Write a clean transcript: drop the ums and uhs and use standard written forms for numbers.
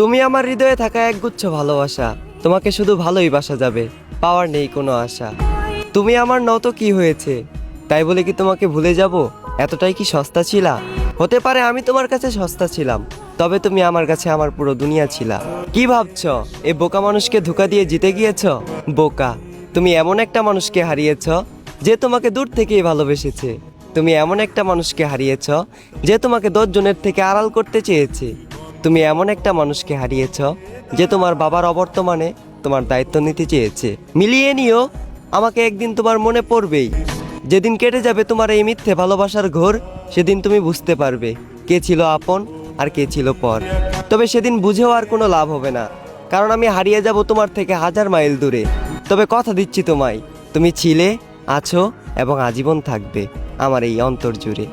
তুমি আমার হৃদয়ে থাকা একগুচ্ছ ভালোবাসা, তোমাকে শুধু ভালোই বাসা যাবে, পাওয়ার নেই কোনো আশা। তুমি আমার নত কি হয়েছে, তাই বলে কি তোমাকে ভুলে যাব? এতটাই কি সস্তা ছিলা? হতে পারে আমি তোমার কাছে সস্তা ছিলাম, তবে তুমি আমার কাছে আমার পুরো দুনিয়া ছিলা। কি ভাবছ এ বোকা মানুষকে ধোঁকা দিয়ে জিতে গিয়েছ? বোকা, তুমি এমন একটা মানুষকে হারিয়েছ যে তোমাকে দূর থেকেই ভালোবেসেছে। তুমি এমন একটা মানুষকে হারিয়েছ যে তোমাকে 10 জনের থেকে আড়াল করতে চেয়েছে। তুমি এমন একটা মানুষকে হারিয়েছ যে তোমার বাবার অবর্তমানে তোমার দায়িত্ব নিতে চেয়েছে। মিলিয়ে নিও, আমাকে একদিন তোমার মনে পড়বেই। যেদিন কেটে যাবে তোমার এই মিথ্যে ভালোবাসার ঘোর, সেদিন তুমি বুঝতে পারবে কে ছিল আপন আর কে ছিল পর। তবে সেদিন বুঝেও আর কোনো লাভ হবে না, কারণ আমি হারিয়ে যাব তোমার থেকে 1000 মাইল দূরে। তবে কথা দিচ্ছি তোমায়, তুমি ছিলে, আছো এবং আজীবন থাকবে আমার এই অন্তর জুড়ে।